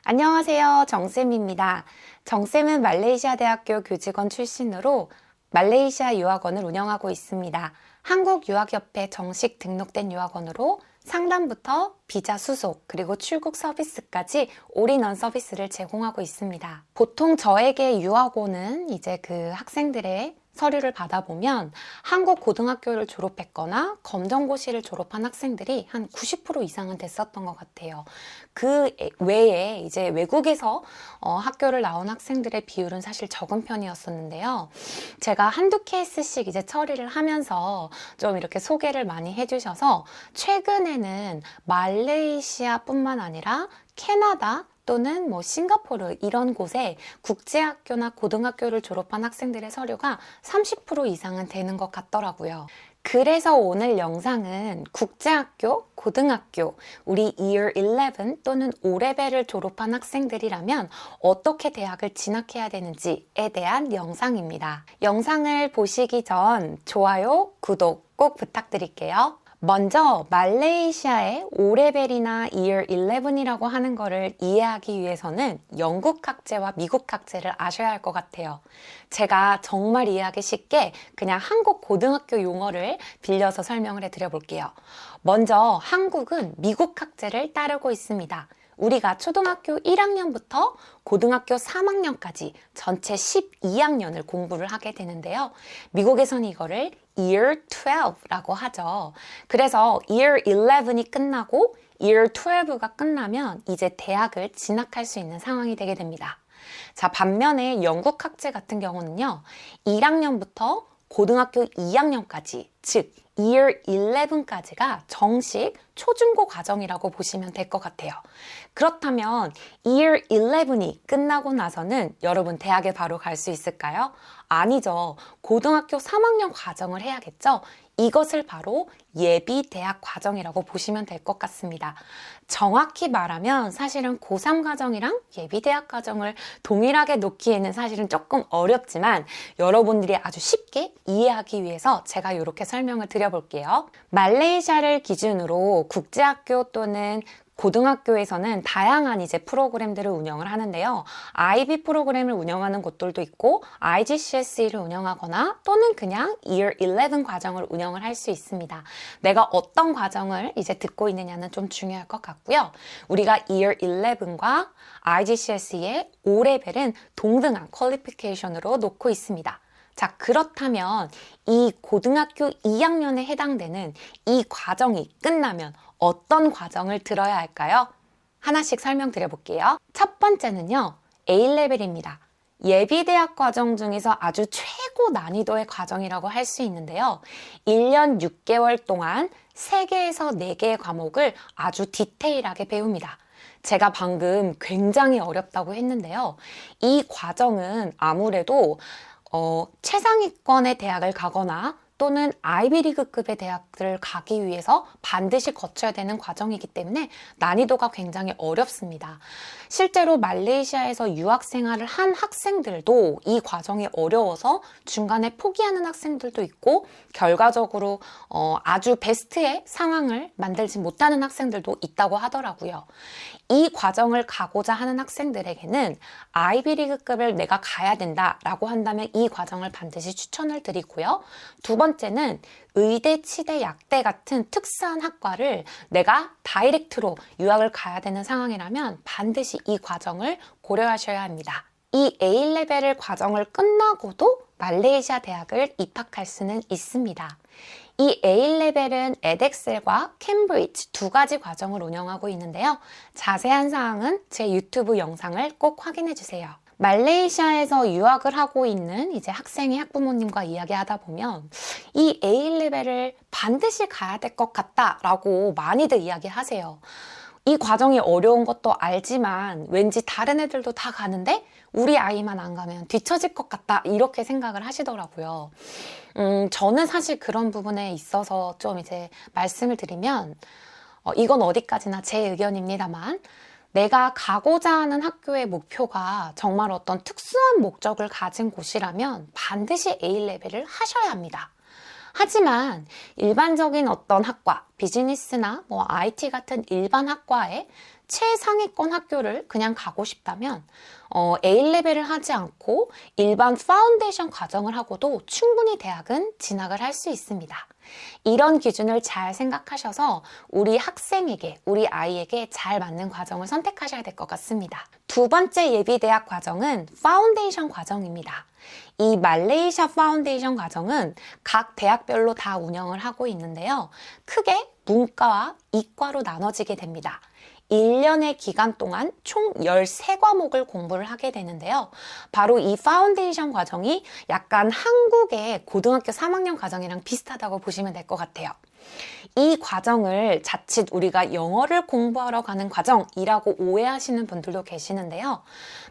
안녕하세요. 정쌤입니다. 정쌤은 말레이시아 대학교 교직원 출신으로 말레이시아 유학원을 운영하고 있습니다. 한국유학협회 정식 등록된 유학원으로 상담부터 비자 수속 그리고 출국 서비스까지 올인원 서비스를 제공하고 있습니다. 보통 저에게 유학원은 이제 그 학생들의 서류를 받아보면 한국 고등학교를 졸업했거나 검정고시를 졸업한 학생들이 한 90% 이상은 됐었던 것 같아요. 그 외에 이제 외국에서 학교를 나온 학생들의 비율은 사실 적은 편이었었는데요. 제가 한두 케이스씩 이제 처리를 하면서 좀 이렇게 소개를 많이 해주셔서 최근에는 말레이시아뿐만 아니라 캐나다, 또는 싱가포르 이런 곳에 국제학교나 고등학교를 졸업한 학생들의 서류가 30% 이상은 되는 것 같더라고요. 그래서 오늘 영상은 국제학교, 고등학교, 우리 Year 11 또는 5레벨을 졸업한 학생들이라면 어떻게 대학을 진학해야 되는지에 대한 영상입니다. 영상을 보시기 전 좋아요, 구독 꼭 부탁드릴게요. 먼저 말레이시아의 5레벨이나 Year 11이라고 하는 거를 이해하기 위해서는 영국 학제와 미국 학제를 아셔야 할 것 같아요. 제가 정말 이해하기 쉽게 그냥 한국 고등학교 용어를 빌려서 설명을 해드려 볼게요. 먼저 한국은 미국 학제를 따르고 있습니다. 우리가 초등학교 1학년부터 고등학교 3학년까지 전체 12학년을 공부를 하게 되는데요. 미국에서는 이거를 Year 12라고 하죠. 그래서 Year 11이 끝나고 Year 12가 끝나면 이제 대학을 진학할 수 있는 상황이 되게 됩니다. 자, 반면에 영국 학제 같은 경우는요. 1학년부터 고등학교 2학년까지, 즉 Year 11까지가 정식 초중고 과정이라고 보시면 될 것 같아요. 그렇다면 Year 11이 끝나고 나서는 여러분 대학에 바로 갈 수 있을까요? 아니죠. 고등학교 3학년 과정을 해야겠죠? 이것을 바로 예비 대학 과정이라고 보시면 될 것 같습니다. 정확히 말하면 사실은 고3 과정이랑 예비 대학 과정을 동일하게 놓기에는 사실은 조금 어렵지만 여러분들이 아주 쉽게 이해하기 위해서 제가 이렇게 설명을 드려볼게요. 말레이시아를 기준으로 국제학교 또는 고등학교에서는 다양한 이제 프로그램들을 운영을 하는데요. IB 프로그램을 운영하는 곳들도 있고 IGCSE를 운영하거나 또는 그냥 Year 11 과정을 운영을 할 수 있습니다. 내가 어떤 과정을 이제 듣고 있느냐는 좀 중요할 것 같고요. 우리가 Year 11과 IGCSE의 5레벨은 동등한 퀄리피케이션으로 놓고 있습니다. 자, 그렇다면 이 고등학교 2학년에 해당되는 이 과정이 끝나면 어떤 과정을 들어야 할까요? 하나씩 설명드려 볼게요. 첫 번째는요, A레벨입니다. 예비대학 과정 중에서 아주 최고 난이도의 과정이라고 할 수 있는데요. 1년 6개월 동안 3개에서 4개의 과목을 아주 디테일하게 배웁니다. 제가 방금 굉장히 어렵다고 했는데요. 이 과정은 아무래도 최상위권의 대학을 가거나 또는 아이비리그급의 대학들을 가기 위해서 반드시 거쳐야 되는 과정이기 때문에 난이도가 굉장히 어렵습니다. 실제로 말레이시아에서 유학 생활을 한 학생들도 이 과정이 어려워서 중간에 포기하는 학생들도 있고 결과적으로 아주 베스트의 상황을 만들지 못하는 학생들도 있다고 하더라고요. 이 과정을 가고자 하는 학생들에게는 아이비리그급을 내가 가야 된다라고 한다면 이 과정을 반드시 추천을 드리고요. 두 번째는 의대, 치대, 약대 같은 특수한 학과를 내가 다이렉트로 유학을 가야 되는 상황이라면 반드시 이 과정을 고려하셔야 합니다. 이 A레벨 과정을 끝나고도 말레이시아 대학을 입학할 수는 있습니다. 이 A레벨은 에덱셀과 캠브리지 두 가지 과정을 운영하고 있는데요. 자세한 사항은 제 유튜브 영상을 꼭 확인해 주세요. 말레이시아에서 유학을 하고 있는 이제 학생의 학부모님과 이야기하다 보면 이 A레벨을 반드시 가야 될 것 같다라고 많이들 이야기하세요. 이 과정이 어려운 것도 알지만 왠지 다른 애들도 다 가는데 우리 아이만 안 가면 뒤처질 것 같다 이렇게 생각을 하시더라고요. 저는 사실 그런 부분에 있어서 좀 이제 말씀을 드리면 이건 어디까지나 제 의견입니다만 내가 가고자 하는 학교의 목표가 정말 어떤 특수한 목적을 가진 곳이라면 반드시 A레벨을 하셔야 합니다. 하지만 일반적인 어떤 학과, 비즈니스나 IT 같은 일반 학과에 최상위권 학교를 그냥 가고 싶다면 A레벨을 하지 않고 일반 파운데이션 과정을 하고도 충분히 대학은 진학을 할 수 있습니다. 이런 기준을 잘 생각하셔서 우리 학생에게, 우리 아이에게 잘 맞는 과정을 선택하셔야 될 것 같습니다. 두 번째 예비대학 과정은 파운데이션 과정입니다. 이 말레이시아 파운데이션 과정은 각 대학별로 다 운영을 하고 있는데요. 크게 문과와 이과로 나눠지게 됩니다. 1년의 기간 동안 총 13과목을 공부를 하게 되는데요. 바로 이 파운데이션 과정이 약간 한국의 고등학교 3학년 과정이랑 비슷하다고 보시면 될 것 같아요. 이 과정을 자칫 우리가 영어를 공부하러 가는 과정이라고 오해하시는 분들도 계시는데요.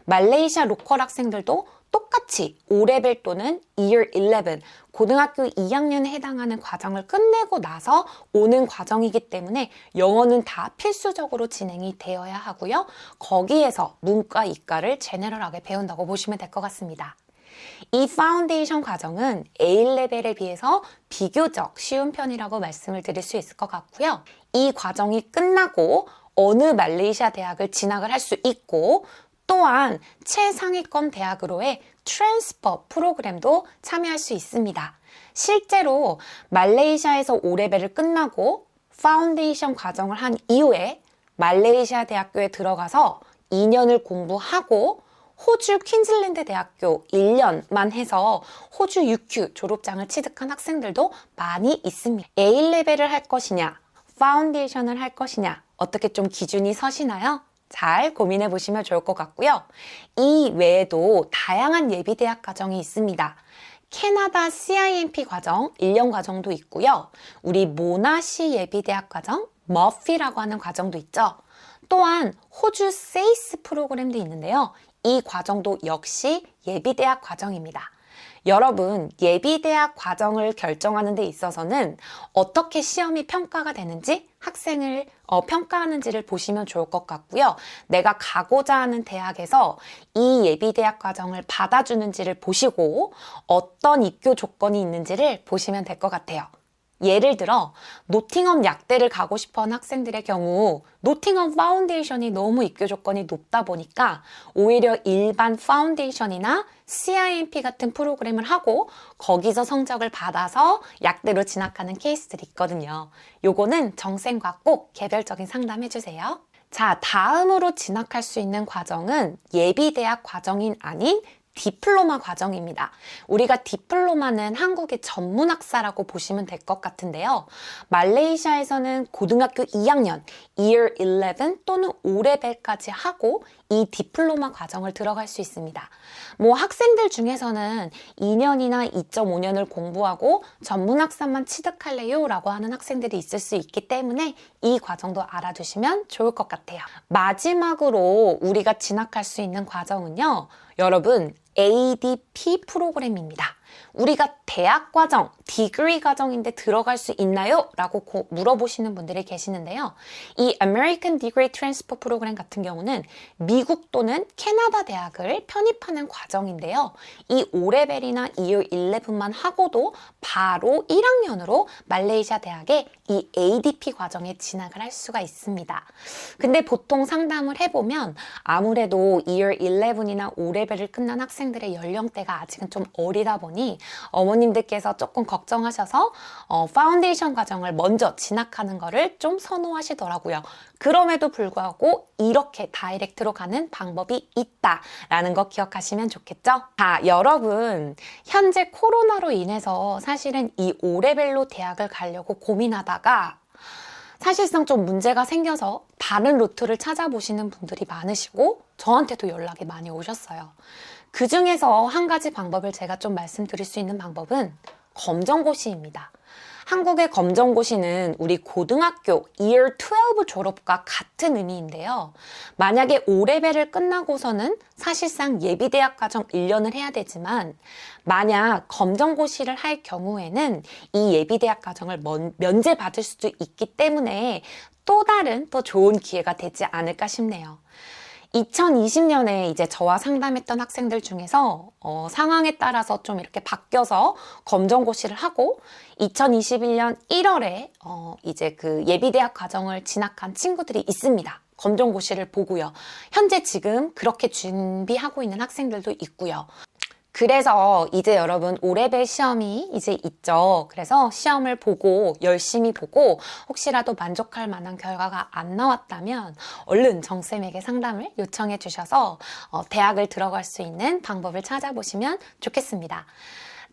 말레이시아 로컬 학생들도 똑같이 O레벨 또는 Year 11, 고등학교 2학년에 해당하는 과정을 끝내고 나서 오는 과정이기 때문에 영어는 다 필수적으로 진행이 되어야 하고요. 거기에서 문과, 이과를 제너럴하게 배운다고 보시면 될 것 같습니다. 이 파운데이션 과정은 A레벨에 비해서 비교적 쉬운 편이라고 말씀을 드릴 수 있을 것 같고요. 이 과정이 끝나고 어느 말레이시아 대학을 진학을 할 수 있고 또한 최상위권 대학으로의 트랜스퍼 프로그램도 참여할 수 있습니다. 실제로 말레이시아에서 O레벨을 끝나고 파운데이션 과정을 한 이후에 말레이시아 대학교에 들어가서 2년을 공부하고 호주 퀸즐랜드 대학교 1년만 해서 호주 UQ 졸업장을 취득한 학생들도 많이 있습니다. A레벨을 할 것이냐, 파운데이션을 할 것이냐, 어떻게 좀 기준이 서시나요? 잘 고민해 보시면 좋을 것 같고요. 이 외에도 다양한 예비대학 과정이 있습니다. 캐나다 CIMP 과정, 1년 과정도 있고요. 우리 모나시 예비대학 과정, 머피라고 하는 과정도 있죠. 또한 호주 세이스 프로그램도 있는데요. 이 과정도 역시 예비대학 과정입니다. 여러분, 예비대학 과정을 결정하는 데 있어서는 어떻게 시험이 평가가 되는지 학생을 평가하는지를 보시면 좋을 것 같고요. 내가 가고자 하는 대학에서 이 예비대학 과정을 받아주는지를 보시고 어떤 입교 조건이 있는지를 보시면 될 것 같아요. 예를 들어 노팅엄 약대를 가고 싶어하는 학생들의 경우 노팅엄 파운데이션이 너무 입교 조건이 높다 보니까 오히려 일반 파운데이션이나 CIMP 같은 프로그램을 하고 거기서 성적을 받아서 약대로 진학하는 케이스들이 있거든요. 요거는 정쌤과 꼭 개별적인 상담해주세요. 자, 다음으로 진학할 수 있는 과정은 예비대학 과정인 아닌 디플로마 과정입니다. 우리가 디플로마는 한국의 전문학사라고 보시면 될 것 같은데요. 말레이시아에서는 고등학교 2학년, Year 11 또는 O레벨까지 하고 이 디플로마 과정을 들어갈 수 있습니다. 학생들 중에서는 2년이나 2.5년을 공부하고 전문학사만 취득할래요? 라고 하는 학생들이 있을 수 있기 때문에 이 과정도 알아두시면 좋을 것 같아요. 마지막으로 우리가 진학할 수 있는 과정은요. 여러분, ADP 프로그램입니다. 우리가 대학 과정, 디그리 과정인데 들어갈 수 있나요? 라고 물어보시는 분들이 계시는데요. 이 American Degree Transfer 프로그램 같은 경우는 미국 또는 캐나다 대학을 편입하는 과정인데요. 이 O레벨이나 Year 11만 하고도 바로 1학년으로 말레이시아 대학에 이 ADP 과정에 진학을 할 수가 있습니다. 근데 보통 상담을 해보면 아무래도 Year 11이나 O레벨을 끝난 학생들의 연령대가 아직은 좀 어리다 보니 어머님들께서 조금 걱정하셔서 파운데이션 과정을 먼저 진학하는 거를 좀 선호하시더라고요. 그럼에도 불구하고 이렇게 다이렉트로 가는 방법이 있다라는 거 기억하시면 좋겠죠? 자, 여러분, 현재 코로나로 인해서 사실은 이 O레벨로 대학을 가려고 고민하다가 사실상 좀 문제가 생겨서 다른 루트를 찾아보시는 분들이 많으시고 저한테도 연락이 많이 오셨어요. 그 중에서 한 가지 방법을 제가 좀 말씀드릴 수 있는 방법은 검정고시입니다. 한국의 검정고시는 우리 고등학교 Year 12 졸업과 같은 의미인데요. 만약에 O레벨을 끝나고서는 사실상 예비대학 과정 1년을 해야 되지만 만약 검정고시를 할 경우에는 이 예비대학 과정을 면제받을 수도 있기 때문에 또 다른 더 좋은 기회가 되지 않을까 싶네요. 2020년에 이제 저와 상담했던 학생들 중에서 상황에 따라서 좀 이렇게 바뀌어서 검정고시를 하고 2021년 1월에 이제 그 예비대학 과정을 진학한 친구들이 있습니다. 검정고시를 보고요. 현재 지금 그렇게 준비하고 있는 학생들도 있고요. 그래서 이제 여러분 O레벨 시험이 이제 있죠. 그래서 시험을 보고 열심히 보고 혹시라도 만족할 만한 결과가 안 나왔다면 얼른 정쌤에게 상담을 요청해 주셔서 대학을 들어갈 수 있는 방법을 찾아보시면 좋겠습니다.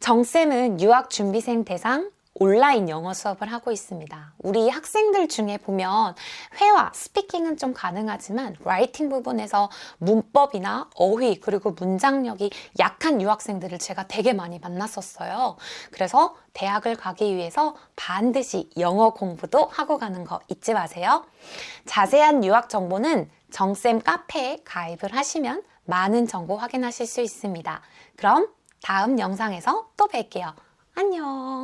정쌤은 유학준비생 대상 온라인 영어 수업을 하고 있습니다. 우리 학생들 중에 보면 회화, 스피킹은 좀 가능하지만 라이팅 부분에서 문법이나 어휘 그리고 문장력이 약한 유학생들을 제가 되게 많이 만났었어요. 그래서 대학을 가기 위해서 반드시 영어 공부도 하고 가는 거 잊지 마세요. 자세한 유학 정보는 정쌤 카페에 가입을 하시면 많은 정보 확인하실 수 있습니다. 그럼 다음 영상에서 또 뵐게요. 안녕.